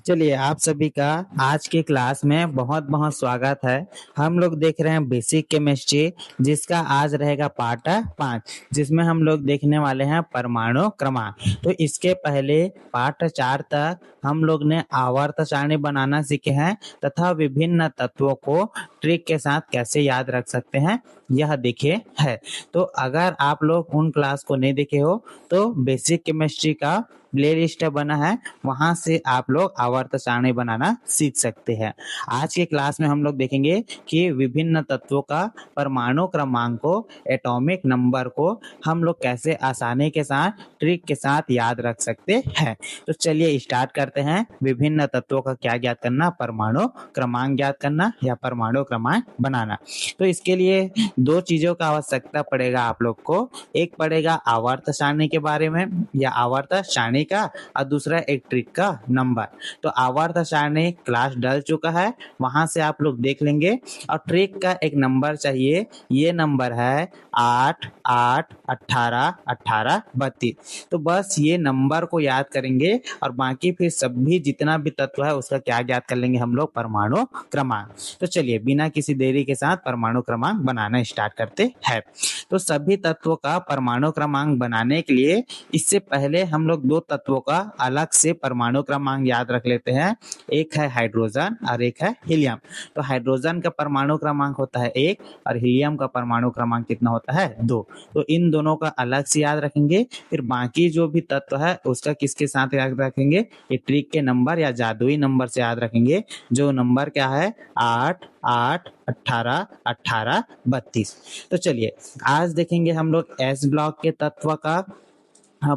चलिए आप सभी का आज की क्लास में बहुत बहुत स्वागत है। हम लोग देख रहे हैं बेसिक केमिस्ट्री, जिसका आज रहेगा पार्ट 5, जिसमें हम लोग देखने वाले हैं परमाणु क्रमांक। तो इसके पहले पार्ट 4 तक हम लोग ने आवर्त सारणी बनाना सीखे हैं तथा विभिन्न तत्वों को ट्रिक के साथ कैसे याद रख सकते हैं यह देखे है। तो अगर आप लोग उन क्लास को नहीं देखे हो तो बेसिक केमिस्ट्री का प्ले लिस्ट बना है, वहां से आप लोग आवर्त सारणी बनाना सीख सकते हैं। आज के क्लास में हम लोग देखेंगे कि विभिन्न तत्वों का परमाणु क्रमांक को, एटॉमिक नंबर को हम लोग कैसे आसानी के साथ ट्रिक के साथ याद रख सकते हैं। तो चलिए स्टार्ट करते हैं। विभिन्न तत्वों का क्या ज्ञात करना? परमाणु क्रमांक ज्ञात करना या परमाणु क्रमांक बनाना। तो इसके लिए दो चीजों का आवश्यकता पड़ेगा आप लोग को। एक पड़ेगा आवर्त सारणी के बारे में या आवर्त सारणी का, और दूसरा एक ट्रिक का नंबर। तो आवर्त सारणी क्लास डल चुका है, वहां से आप लोग देख लेंगे। और ट्रिक का एक नंबर चाहिए, ये नंबर है 8 8 18 18 32। तो बस ये नंबर को याद करेंगे और बाकी फिर सभी जितना भी तत्व है उसका क्या ज्ञात कर लेंगे हम लोग? परमाणु क्रमांक। तो चलिए बिना किसी देरी के साथ परमाणु क्रमांक बनाना स्टार्ट करते हैं। तो सभी तत्वों का परमाणु क्रमांक बनाने के लिए इससे पहले हम लोग दो तत्वों का अलग से परमाणु क्रमांक याद रख लेते हैं। एक है हाइड्रोजन और एक है हीलियम। तो हाइड्रोजन का परमाणु क्रमांक होता है 1 और हीलियम का परमाणु क्रमांक कितना होता है? 2। तो इन दोनों का अलग से याद रखेंगे। फिर बाकी जो भी तत्व है उसका किसके साथ याद रखेंगे? ये ट्रिक के नंबर या जादुई नंबर से याद रखेंगे, जो नंबर क्या है? 8 8 18 18 32। तो चलिए आज देखेंगे हम लोग एस ब्लॉक के तत्व का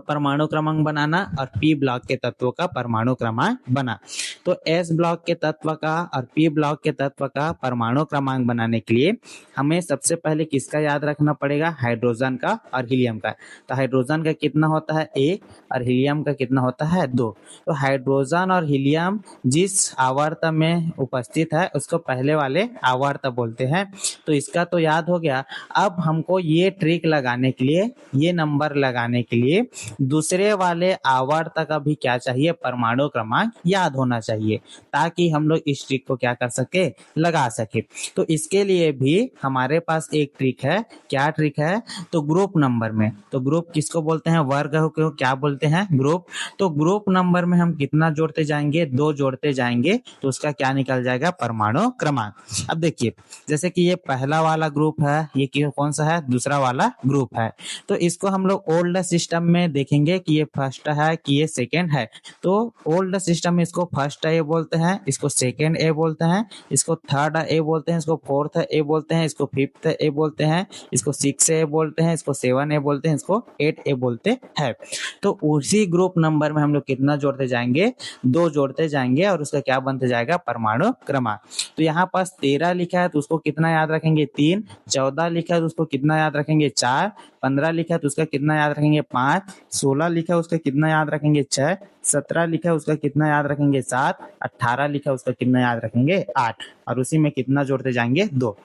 परमाणु क्रमांक बनाना और पी ब्लॉक के तत्वों का परमाणु क्रमांक बना। तो एस ब्लॉक के तत्व का और पी ब्लॉक के तत्व का परमाणु क्रमांक बनाने के लिए हमें सबसे पहले किसका याद रखना पड़ेगा? हाइड्रोजन का और हीलियम का। तो हाइड्रोजन का कितना होता है? 1 और हीलियम का कितना होता है? 2। तो हाइड्रोजन और हीलियम जिस आवर्त में उपस्थित है उसको पहले वाले आवर्त बोलते हैं। तो इसका तो याद हो गया। अब हमको ये ट्रिक लगाने के लिए, ये नंबर लगाने के लिए दूसरे वाले आवर्त का भी क्या चाहिए? परमाणु क्रमांक याद होना चाहिए, ताकि हम लोग इस ट्रिक को क्या कर सके? लगा सके। तो इसके लिए भी हमारे पास एक ट्रिक है। क्या ट्रिक है? तो ग्रुप नंबर में, तो ग्रुप किसको बोलते हैं? वर्ग को क्या बोलते हैं? ग्रुप। तो ग्रुप नंबर में हम कितना जोड़ते जाएंगे? 2 जोड़ते जाएंगे, तो उसका क्या निकल जाएगा? परमाणु क्रमांक। अब देखिए, जैसे कि ये पहला वाला ग्रुप है, ये कौन सा है? दूसरा वाला ग्रुप है। तो इसको हम लोग ओल्ड सिस्टम में देखेंगे कि ये फर्स्ट है कि ये सेकेंड है। तो ओल्ड सिस्टम में इसको फर्स्ट ए बोलते हैं, इसको सेकेंड ए बोलते हैं, इसको थर्ड ए बोलते हैं, इसको फोर्थ ए बोलते हैं, इसको फिफ्थ ए बोलते हैं, इसको 6 ए बोलते हैं, इसको 7 ए बोलते हैं, इसको 8 ए बोलते हैं। तो उसी ग्रुप नंबर में हम लोग कितना जोड़ते जाएंगे? 2 जोड़ते जाएंगे और उसका क्या बनते जाएगा? परमाणु क्रमांक। तो यहाँ पास 13 लिखा है तो उसको कितना याद रखेंगे? 3। 14 लिखा है तो उसको कितना याद रखेंगे? 4। 15 लिखा है तो उसका कितना याद रखेंगे? 5। 16 लिखा है उसका कितना याद रखेंगे? 6। 17 लिखा है उसका कितना याद रखेंगे? 7। 18 लिखा है उसका कितना याद रखेंगे? 8। और उसी में कितना जोड़ते जाएंगे? 2।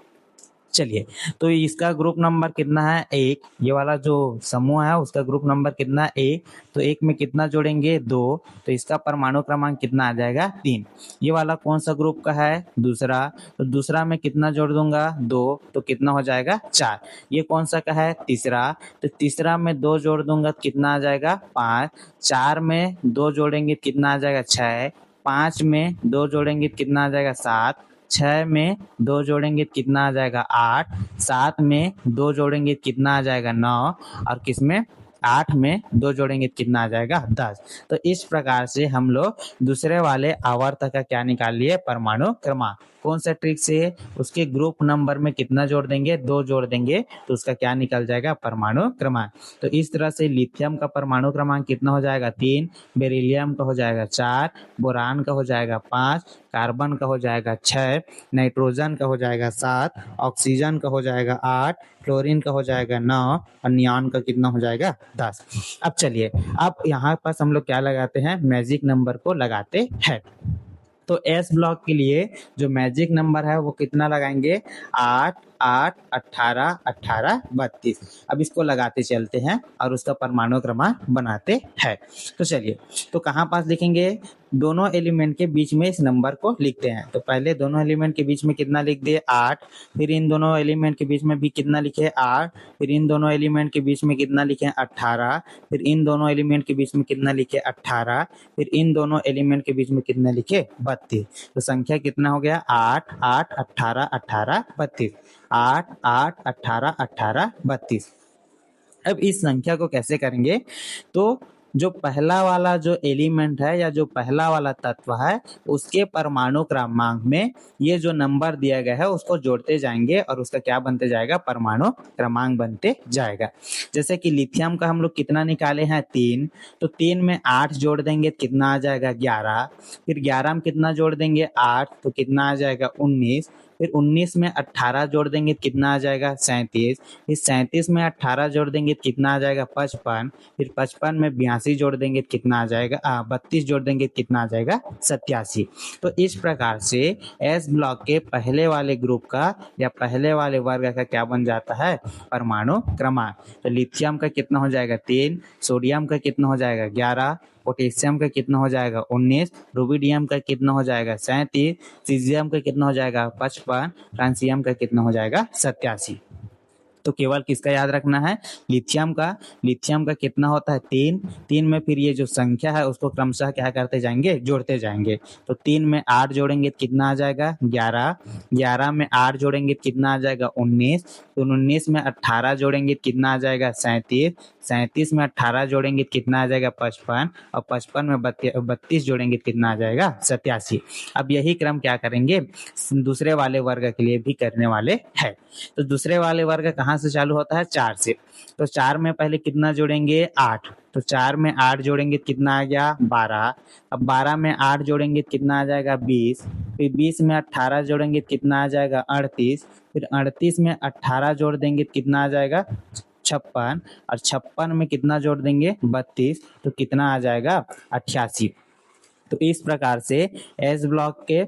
चलिए, तो इसका ग्रुप नंबर कितना है? 1। ये वाला जो समूह है उसका ग्रुप नंबर कितना? 1। तो 1 में कितना जोड़ेंगे? 2। तो इसका परमाणु क्रमांक कितना आ जाएगा? 3। ये वाला कौन सा ग्रुप का है? दूसरा। तो दूसरा में कितना जोड़ दूंगा? 2। तो कितना हो जाएगा? 4। ये कौन सा का है? तीसरा। तो तीसरा में 2 जोड़ दूंगा तो कितना आ जाएगा? 5। 4 में 2 जोड़ेंगे कितना आ जाएगा? 6। 5 में 2 जोड़ेंगे कितना आ जाएगा? 7। 6 में 2 जोड़ेंगे कितना आ जाएगा? 8। 7 में 2 जोड़ेंगे कितना आ जाएगा? 9। और किसमें? 8 में 2 जोड़ेंगे कितना आ जाएगा? 10। तो इस प्रकार से हम लोग दूसरे वाले आवर्त का क्या निकाल लिए? परमाणु क्रमांक। कौन सा ट्रिक से? उसके ग्रुप नंबर में कितना जोड़ देंगे? 2 जोड़ देंगे, तो उसका क्या निकल जाएगा? परमाणु क्रमांक। तो इस तरह से लिथियम का परमाणु क्रमांक कितना हो जाएगा? 3। बेरिलियम का हो जाएगा 4। बोरान का हो जाएगा 5। कार्बन का हो जाएगा 6। नाइट्रोजन का हो जाएगा 7। ऑक्सीजन का हो जाएगा 8। क्लोरीन का हो जाएगा 9। और नियॉन का कितना हो जाएगा? 10। अब चलिए, अब यहाँ पास हम लोग क्या लगाते हैं? मैजिक नंबर को लगाते हैं। तो एस ब्लॉक के लिए जो मैजिक नंबर है वो कितना लगाएंगे? 8 8, 18, 18, 32। अब इसको लगाते चलते हैं और उसका परमाणु क्रमांक बनाते हैं। तो चलिए, तो कहाँ पास लिखेंगे? दोनों एलिमेंट के बीच में इस नंबर को लिखते हैं। तो पहले दोनों एलिमेंट के बीच में कितना लिख दिए? 8। फिर इन दोनों एलिमेंट के बीच में भी कितना लिखे? 8। फिर इन दोनों एलिमेंट के बीच में कितना लिखे? 18। फिर इन दोनों एलिमेंट के बीच में कितना लिखे? 18। फिर इन दोनों एलिमेंट के बीच में कितना लिखे? 32। तो संख्या कितना हो गया? 8, 8, 18, 18, 32। 8, 8, 18, 18, 32। अब इस संख्या को कैसे करेंगे? तो जो पहला वाला जो एलिमेंट है या जो पहला वाला तत्व है उसके परमाणु क्रमांक में ये जो नंबर दिया गया है उसको जोड़ते जाएंगे और उसका क्या बनते जाएगा? परमाणु क्रमांक बनते जाएगा। जैसे कि लिथियम का हम लोग कितना निकाले हैं? 3। तो 3 में 8 जोड़ देंगे कितना आ जाएगा? 11। फिर 11 में कितना जोड़ देंगे? 8। तो कितना आ जाएगा? 19। फिर 19 में 18 जोड़ देंगे कितना आ जाएगा? 37। इस 37 में 18 जोड़ देंगे कितना आ जाएगा? 55। फिर 55 में 82 जोड़ देंगे कितना आ जाएगा? 32 जोड़ देंगे कितना आ जाएगा? 87। तो इस प्रकार से एस ब्लॉक के पहले वाले ग्रुप का या पहले वाले वर्ग का क्या बन जाता है? परमाणु क्रमांक। तो लिथियम का कितना हो जाएगा? 3। सोडियम का कितना हो जाएगा? 11। पोटेशियम का कितना हो जाएगा? 19। रुबिडियम का कितना हो जाएगा? 37। सीजियम का कितना हो जाएगा? 55। फ्रांसियम का कितना हो जाएगा? 87। तो केवल किसका याद रखना है? लिथियम का। लिथियम का कितना होता है? 3। 3 में फिर ये जो संख्या है उसको क्रमशः क्या करते जाएंगे? जोड़ते जाएंगे। तो 3 में 8 जोड़ेंगे कितना आ जाएगा? 11। 11 में 8 जोड़ेंगे कितना आ जाएगा? 19। तो 19 में 18 जोड़ेंगे कितना आ जाएगा? 37। 37 में 18 जोड़ेंगे कितना आ जाएगा? 55। और 55 में 32 जोड़ेंगे कितना आ जाएगा? 87। अब यही क्रम क्या करेंगे? दूसरे वाले वर्ग के लिए भी करने वाले हैं। तो दूसरे वाले वर्ग कहाँ से चालू होता है? 4 से। तो 4 में पहले कितना जोड़ेंगे? 8। तो 4 में 8 जोड़ेंगे कितना आ गया? 12। अब 12 में 8 जोड़ेंगे कितना आ जाएगा? 20। फिर 20 में 18 जोड़ेंगे कितना आ जाएगा? 38। फिर 38 में 18 जोड़ देंगे कितना आ जाएगा? 56। और 56 में कितना जोड़ देंगे? 32। तो कितना आ जाएगा? 88। तो इस प्रकार से एस ब्लॉक के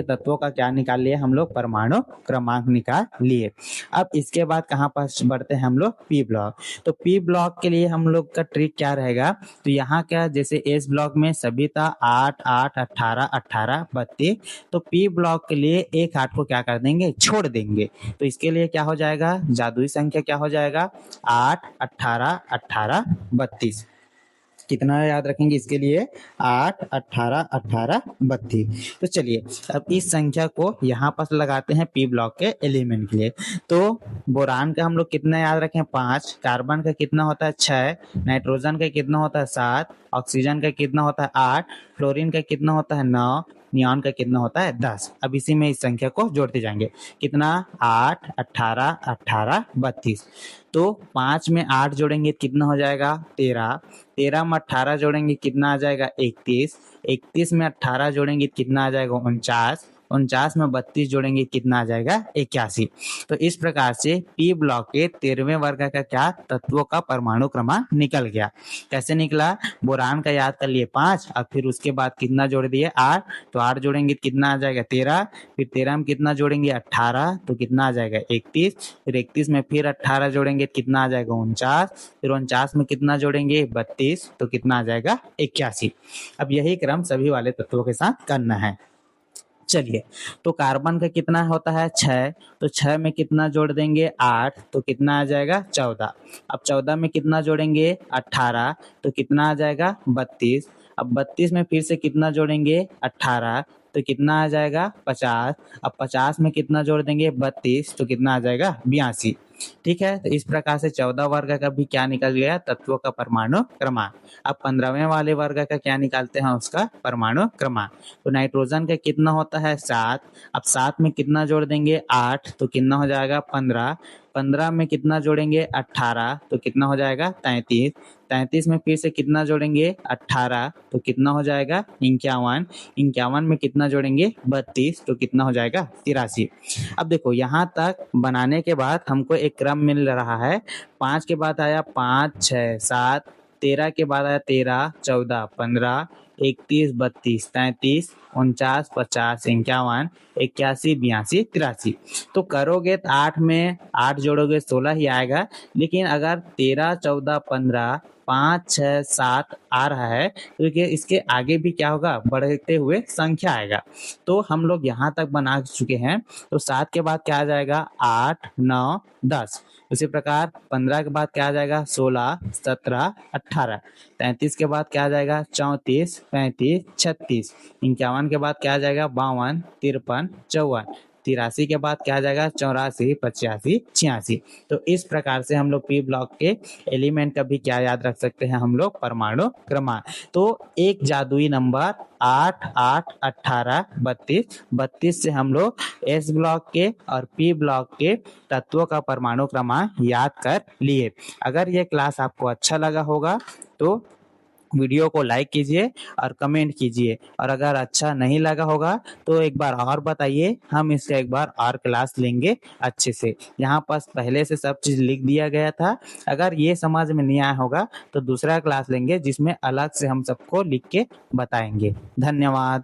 तत्वों का क्या निकाल लिए हम लोग? परमाणु क्रमांक निकाल लिए। अब इसके बाद कहाँ पर बढ़ते हैं हम लोग? P block. तो पी ब्लॉक के लिए हम लोग का ट्रिक क्या रहेगा? तो यहाँ क्या, जैसे एस ब्लॉक में सभी था 8, 8, 18, 18, 32। तो पी ब्लॉक के लिए एक 8 को क्या कर देंगे? छोड़ देंगे। तो इसके लिए क्या हो जाएगा? जादुई संख्या क्या हो जाएगा? 8, 18, 18, 32। कितना याद रखेंगे इसके लिए? 8, 18, 18, 32। तो चलिए अब इस संख्या को यहाँ पर लगाते हैं पी ब्लॉक के एलिमेंट के लिए। तो बोरान का हम लोग कितना याद रखें? 5। कार्बन का कितना होता है? 6। नाइट्रोजन का कितना होता है? 7। ऑक्सीजन का कितना होता है? 8। फ्लोरीन का कितना होता है? 9। नियॉन का कितना होता है? 10। अब इसी में इस संख्या को जोड़ते जाएंगे। कितना? 8, 18, 18, 32। तो 5 में 8 जोड़ेंगे कितना हो जाएगा? 13। 13 में 18 जोड़ेंगे कितना आ जाएगा? 31। 31 में 18 जोड़ेंगे कितना आ जाएगा? 49। 49 में 32 जोड़ेंगे कितना आ जाएगा? 81। तो इस प्रकार से पी ब्लॉक के 13वें वर्ग का क्या तत्वों का परमाणु क्रमांक निकल गया। कैसे निकला? बोरान का याद कर लिए 5, और फिर उसके बाद कितना जोड़ दिए? 8। तो 8 जोड़ेंगे कितना आ जाएगा? 13। फिर 13 में कितना जोड़ेंगे? 18। तो कितना आ जाएगा? 31। फिर 31 में फिर 18 जोड़ेंगे कितना आ जाएगा? 49। फिर 49 में कितना जोड़ेंगे? 32। तो कितना आ जाएगा? 81। अब यही क्रम सभी वाले तत्वों के साथ करना है। चलिए, तो कार्बन का कितना होता है? 6। तो 6 में कितना जोड़ देंगे? 8। तो कितना आ जाएगा? 14। अब 14 में कितना जोड़ेंगे? 18। तो कितना आ जाएगा? 32। अब 32 में फिर से कितना जोड़ेंगे? 18। तो कितना आ जाएगा? 50। अब 50 में कितना जोड़ देंगे? 32। तो कितना आ जाएगा? 82। ठीक है, तो इस प्रकार से 14 वर्ग का भी क्या निकल गया? तत्वों का परमाणु क्रमांक। अब 15वें वाले वर्ग का क्या निकालते हैं? उसका परमाणु क्रमांक। तो नाइट्रोजन का कितना होता है? 7। अब 7 में कितना जोड़ देंगे? 8। तो कितना हो जाएगा? 15। 15 में कितना जोड़ेंगे? 18। तो कितना हो जाएगा? 33। 33 में फिर से कितना जोड़ेंगे? 18। तो कितना हो जाएगा? 51। 51 में कितना जोड़ेंगे? 32। तो कितना हो जाएगा? 83। अब देखो यहाँ तक बनाने के बाद हमको एक क्रम मिल रहा है। 5 के बाद आया 5, 6, 7। 13 के बाद आया 13, 14, 15। 31, 32, 33, 49, 50, 51, 81, 82, 83। तो करोगे तो 8 में 8 जोड़ोगे 16 ही आएगा, लेकिन अगर 13, 14, 15, 5, 6, 7 आ रहा है तो देखिए इसके आगे भी क्या होगा, बढ़ते हुए संख्या आएगा। तो हम लोग यहाँ तक बना चुके हैं। तो 7 के बाद क्या आ जाएगा, 8, 9, 10। उसी प्रकार 15 के बाद क्या आ जाएगा, 16, 17, 18। 33 के बाद क्या आ जाएगा, 34, 35, 36। 51 के बाद क्या आ जाएगा, 52, 53, 54। 83 के बाद क्या आ जाएगा, 84, 85, 86। तो इस प्रकार से हम लोग पी ब्लॉक के एलिमेंट का भी क्या याद रख सकते हैं हम लोग, परमाणु क्रमांक। तो एक जादुई नंबर 8, 8, 18, 32, 32 से हम लोग एस ब्लॉक के और पी ब्लॉक के तत्वों का परमाणु क्रमांक याद कर लिए। अगर ये क्लास आपको अच्छा लगा होगा तो वीडियो को लाइक कीजिए और कमेंट कीजिए, और अगर अच्छा नहीं लगा होगा तो एक बार और बताइए, हम इसका एक बार और क्लास लेंगे अच्छे से। यहाँ पास पहले से सब चीज लिख दिया गया था। अगर ये समझ में नहीं आया होगा तो दूसरा क्लास लेंगे जिसमें अलग से हम सबको लिख के बताएंगे। धन्यवाद।